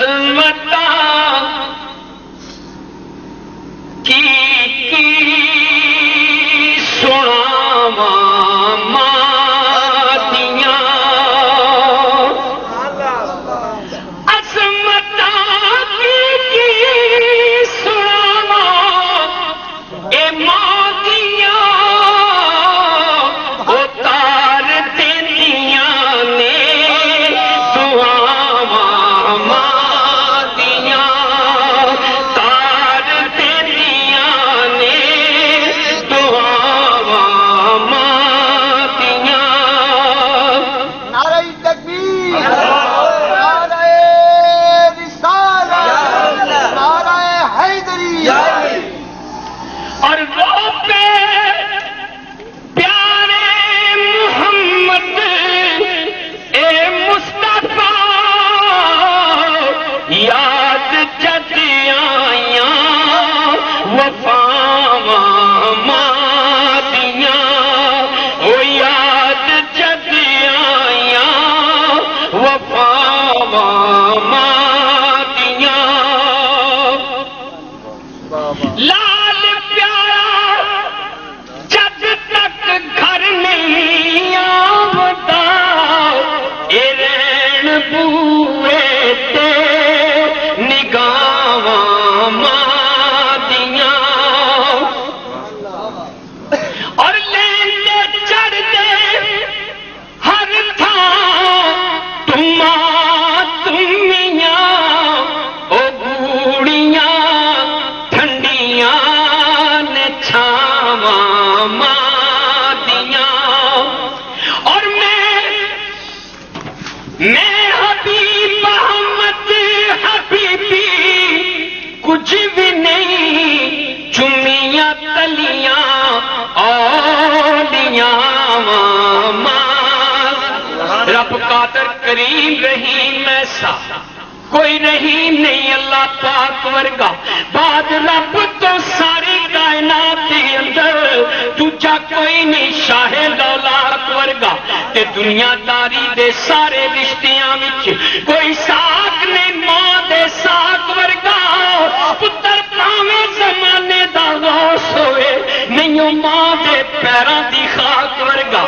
عظمتاں کی سناواں ماں دیاں عظمتاں کی سناواں اے ماں دیاں او تار دیندیاں نے دعاواں ماں دیاں تار دیندیاں نے دعاواں ماں دیاں نعرہ تکبیر، نعرہ رسالت، نعرہ حیدری، اور وہ پہ پیارے محمد اے مصطفیٰ یاد جد آیاں وفاواں ماں دیاں او یاد جد آیاں وفاواں ماں دیاں لال پیارا جب تک گھر نہیں آمدا اے رین بوئے تے نگاواں ماں دیاں اور لیندے چڑھ دے ہر تھاں تماں تمیاں او گوڑیاں ٹھنڈیاں نے چھاواں ماں دیاں اور میں حبیب احمد حبیبی کچھ بھی نہیں چمیاں تلیاں اولیاں ماں رب قادر کریم رحیم ایسا کوئی نہیں اللہ پاک ورگا بعد رب تو ساری کائنات کے اندر دوجا کوئی نہیں شاہ دولت ورگا تے دنیا داری دے سارے رشتیاں وچ کوئی ساکھ نہیں ماں دے ساکھ ورگا پتر پاویں زمانے دا غوث ہوئے نہیں ماں دے پیراں دی خاک ورگا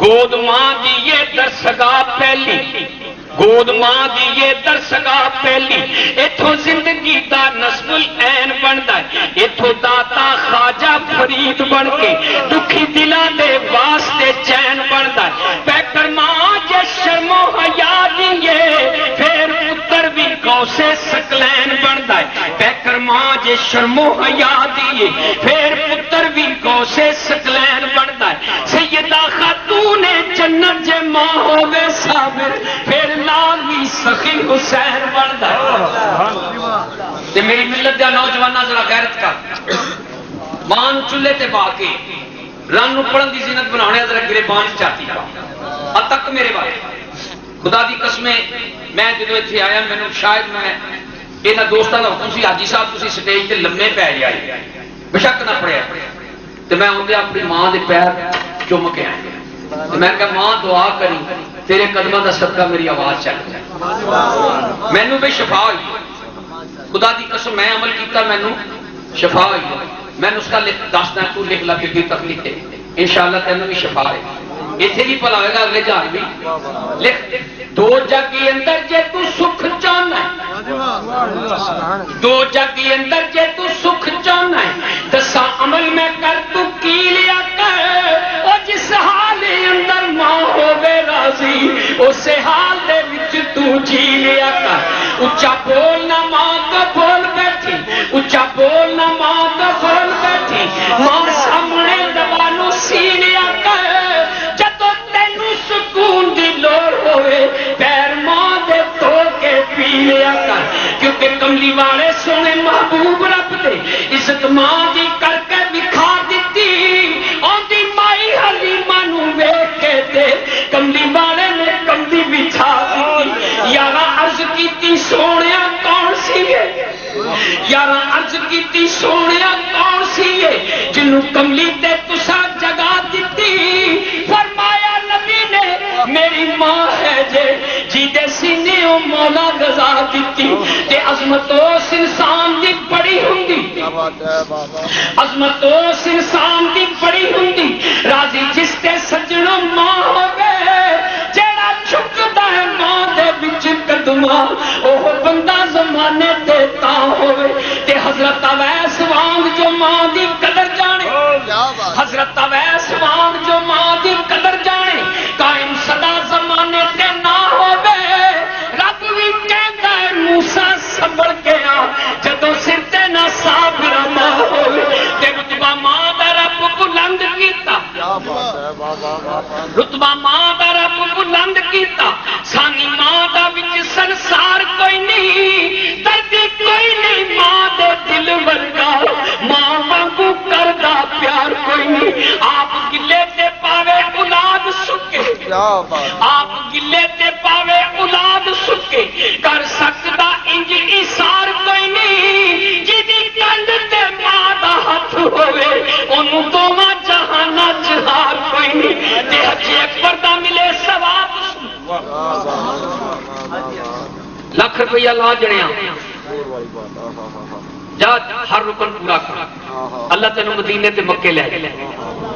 گود ماں دی یہ درسگاہ پہلی گود ماں دی یہ درسگاہ پہلی اتھوں زندگی دا نصب العین بندا ہے اتھوں داتا خواجہ فرید بن کے دکھی دلاں دے واسطے چین بندا ہے پیکر ماں جے شرم و حیا دیے پھر پتر بھی غوث ثقلین بندا ہے پیکر ماں جے شرم و حیا دیے پھر پتر بھی غوث ثقلین بندا ہے سیدہ خاتون جنت جے ماں ہوے صابر پھر لالی سخی حسین بندا ہے تے میری ملت دا نوجواناں ذرا غیرت کر بان چولہے تے با کے رن نو پڑھن دی زینت بناونے ذرا گریبان چاتی پا تک میرے بارے خدا دی قسمیں میں جدوں ایتھے آیا مینوں شاید میں انہاں دوستاں دا حکم سی حاجی صاحب تسی سٹیج تے لمے پے جائے بشک نہ پڑیا تے میں اوندے اپنی ماں دے پیر چوم کے آیا میں کہا ماں دعا کری تیرے قدمہ دا صدقہ میری آواز چل جائے مینوں بھی شفا ہوئی خدا دی قسم میں عمل کیتا مینوں شفا ہوئی میں نسخہ دستا تو لکھ لا کہ تکلیف ہے انشاءاللہ تینوں بھی شفا ہے اتنے بھی پلا ہوئے گا اگلے جان بھی لکھ دو جگ کے اندر جے تو سکھ چاہنا ہے دو جگ کے اندر جے تو سکھ چاہنا ہے دسا عمل میں کر تو کی لیا کر اور جس حال اندر ماں ہوئے راضی اسے حال دے وچ تو جی لیا کر اچھا بولنا ماں کا بول بیٹھی اچھا بولنا ماں کا بول بیٹھی ماں سامنے دوانو سی لیا کر جدو تینوں سکون دی لوڑ ہوئے پیر ماں دے تو کے پی لیا کر کیونکہ کملی والے سونے محبوب رب دے عزت ماں دی کر کے بکھا دیتی آن دی مائی حلیمہ نو بیٹھ کے دے کملی والے نے کملی بچھا دیتی یارا عرض کی تی سوڑیاں کون عظمت اس انسان دی بڑی ہوندی کیا بات ہے بابا عظمت اس انسان دی بڑی ہوندی راضی جس تے سجنوں ماں ہوے جیڑا چھکدا ہے ماں دے وچ قدماں اوہ بندہ زمانے تے تا ہوے تے حضرت اویس وانگ جو ماں دی قدر جانے کیا بات حضرت اویس وانگ جو ماں دی قدر جانے قائم سدا زمانے تے نہ ہوے رب بھی کہندا ہے موسیٰ سنبھل کے آ جدوں سر تے نہ صابر ماں ہوے تے رتبہ ماں دا رب بلند کیتا کیا بات ہے بابا رتبہ ماں دا رب بلند کیتا سانی ماں دا وچ سنسار کوئی نہیں دردی کوئی نہیں ماں دے دل ورگا ماں وانگو کردا پیار کوئی نہیں آپ گلے تے پاوے اولاد سکے کیا بات آپ گلے تے پاوے اولاد سکے کر سکدا انج ایثار کوئی نہیں جدی کنڈ تے ماں دا ہاتھ ہوے اونوں دوواں جہاناں چ ہار کوئی نہیں تے حج اکبر دا ملے ثواب لاکھ روپیہ لا جڑیاں جا ہر رکن پورا کر اللہ تینوں مدینے تے مکے لے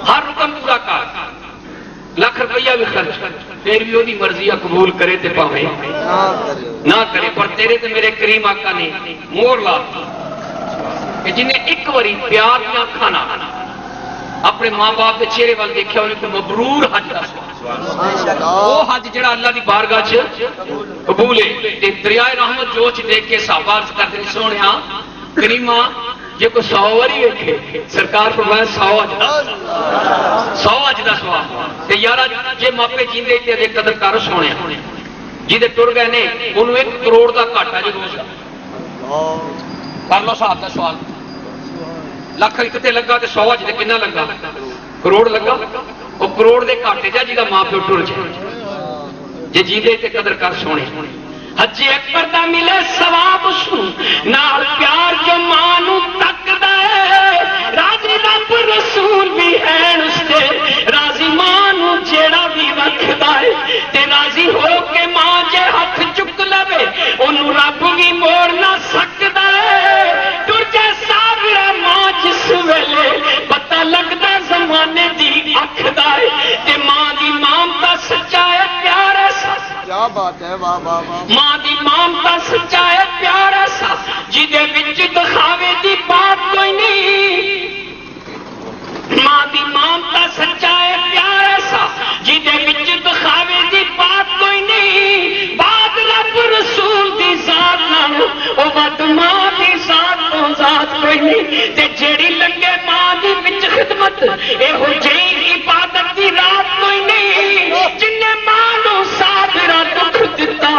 ہر رکن پورا کر لاکھ روپیہ بھی خرچ پھر بھی وہی مرضی قبول کرے تے پاوے نہ کرے پر تیرے تے میرے کریم آقا نے مور لا کہ جنہیں ایک واری پیار دیا کھانا اپنے ماں باپ کے چہرے وال دیکھا انہیں تو مبرور حج دا سوال وہ حج جڑا اللہ دی بارگاہ چ قبول ہے تے دریائے رحمت جوچ دیکھ کے صحابہ عرض کرتے ہیں سونیا کریمہ یہ کوئی 100 واری ہے سرکار فرمایا 100 حج دا 100 حج دا سوال تے یارا جے ماپے جیندے تے دے قدر کر سونیا جی دے ٹر گئے نے انہوں 1 کروڑ دا گھاٹا جو روز کر لو صاحب دا سوال لاکھ ایک تے لگا تے 100 حج دے کنا لگا کروڑ لگا وہ کروڑ دے گھاٹے جا جی دا ماں پیو ٹر جائے جے جیندے تے قدر کر سونے حج اکبر دا ملے ثواب سو نال پیار جو مانو تکدا ہے راضی رب رسول بھی ہے اس تے راضی مانو جیڑا بھی رکھدا ہے تے راضی ہو کے ماں جے ہاتھ چک لوے اونوں رب بھی موڑ نہ سکدا ہے ٹر جے صابرا ماں جس ویلے پتہ لگدا زمانے دی اکھ دا ہے تے ماں دی مامتا سچا ہے پیار ہے کیا بات ہے واہ واہ واہ ماں دی مامتا سچا ہے پیار ایسا جدے وچ دکھاوے دی بات کوئی نہیں ماں دی مامتا سچا ہے پیار ایسا جدے وچ دکھاوے دی بات کوئی نہیں بات رب رسول دی ذات نال او ود ماں دی ذات تو ذات کوئی نہیں تے جیڑی لگے ماں دی وچ خدمت ایہو جہی عبادت دی رات کوئی نہیں جن ماں نو صابرا دکھ دتا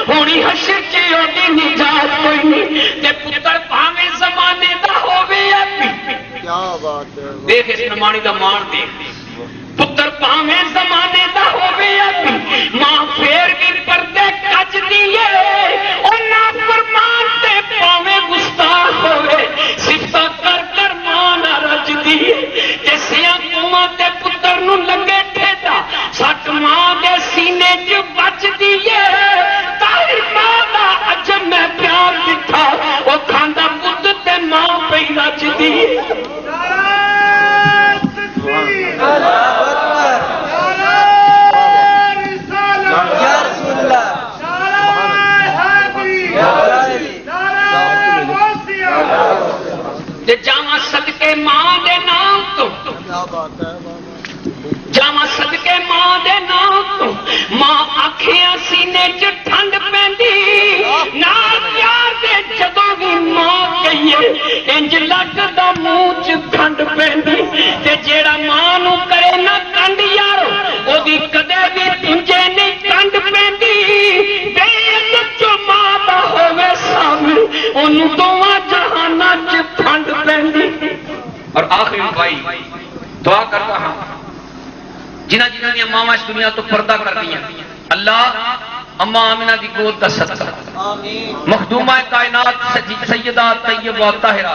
ہونی حشر چ اودی نجات کوئی نہیں تے پتر بھاویں زمانے دا ہووے اپی کیا بات ہے دیکھ اس نمانی دا مان دیکھ پتر بھاویں زمانے دا ہووے اپی ماں پھر بھی پردے کج دیے او نافرمان تے پاویں گستاخ ہوے صفتا کر کر ماں نہ رج دیے تے سیاں کوواں تے پتر نو لگے ٹھیڈا سٹ ماں دے سینے چ بچ دیے تاہر ماں دا اجم میں پیار دکھا او کھاندا پت تے ماں پہ رج دیے جاواں صدقے ماں دے نام تو کیا بات ہے جاواں صدقے ماں دے نام تو ماں آکھیاں سینے چ ٹھنڈ پیندی نال پیار دے جدوں بھی ماں کہیے انج لگدا منہ چ کھنڈ پیندی تے جیڑا ماں نو کرے نہ کنڈ یارو اودی کدے بھی تنجے نہیں کنڈ پیندی بے عزت جو ماں دا ہوے سامنے اونوں دوواں جہاناں چ پھنڈ پیندی اور آخری بھائی دعا کرتا ہوں جنہ جنہ دیا ماما اس دنیا تو پردہ کر دیا اللہ اما آمنہ دی گود دا صدقہ مخدومہ کائنات سیدہ طیبہ طاہرہ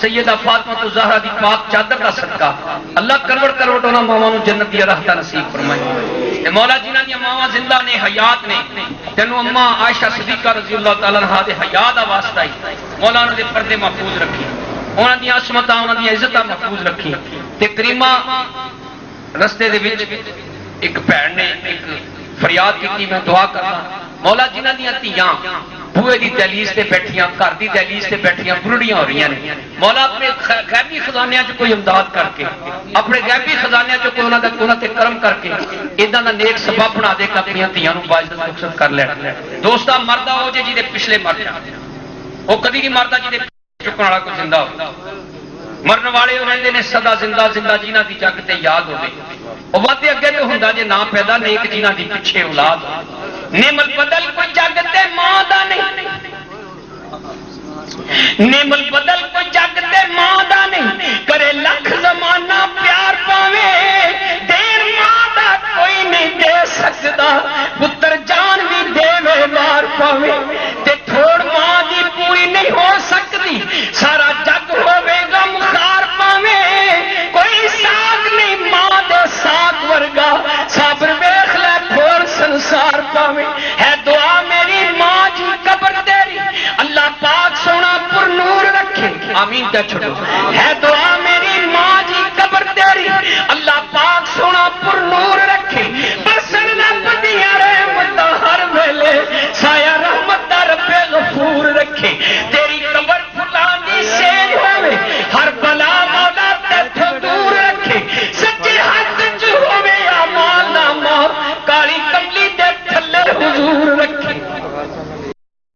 سیدہ فاطمہ زہرا دی پاک چادر دا صدقہ اللہ کروڑ کروڑ ہونا ماما نو جنت دیا رہتا نصیب فرمائے مولا جنہاں دی ماواں زندہ نے حیات نے تینوں اما عائشہ صدیقہ رضی اللہ تعالی عنہا دے حیا دا واسطہ ہی مولا انہاں دے پردے محفوظ رکھی انہاں دی عصمتاں انہاں دی عزتاں محفوظ رکھی تے کریمہ رستے دے وچ ایک بھن نے ایک فریاد کی میں دعا کرنا مولا جنہاں دیاں تیاں بوئے دی دہلیز تے بیٹھیاں گھر دی دہلیز تے بیٹھیاں برڑیاں ہو رہی ہیں مولا اپنے غیبی خزانے چ کوئی امداد کر کے اپنے غیبی خزانے چ کوئی انہاں تے کرم کر کے اداں دا نیک سبب بنا دے کے اپنی تیاں نوں باعزت رخصت کر لے دوستا مردا ہو جے جی پچھلے مر جان وہ کدی نہیں مردا جی چکن والا کوئی زندہ ہو مرن والے رہندے نے سدا زندہ زندہ جنہاں دی جگ تے یاد ہوے او وتے اگے تے ہوندا جے نہ پیدا نیک جنہاں دی پیچھے اولاد نعمت بدل کوئی جگ تے ماں دا نہیں نعمت بدل کوئی جگ تے ماں دا نہیں کرے لکھ زمانہ پیار پاوے دیر ماں دا کوئی نہیں دے سکدا پتر جان بھی دے مار پاوے تے تھوڑ ماں دی پوری نہیں ہو سکتی سارا جگ ہوے گا مخار پاوے کوئی ساگ نہیں ماں دے ساگ ورگا صبر ویکھ لے تھوڑ سنسار پاوے ہے دعا میری ماں جی قبر تیری اللہ پاک سونا پر نور رکھے آمین تے چھوڑو ہے دعا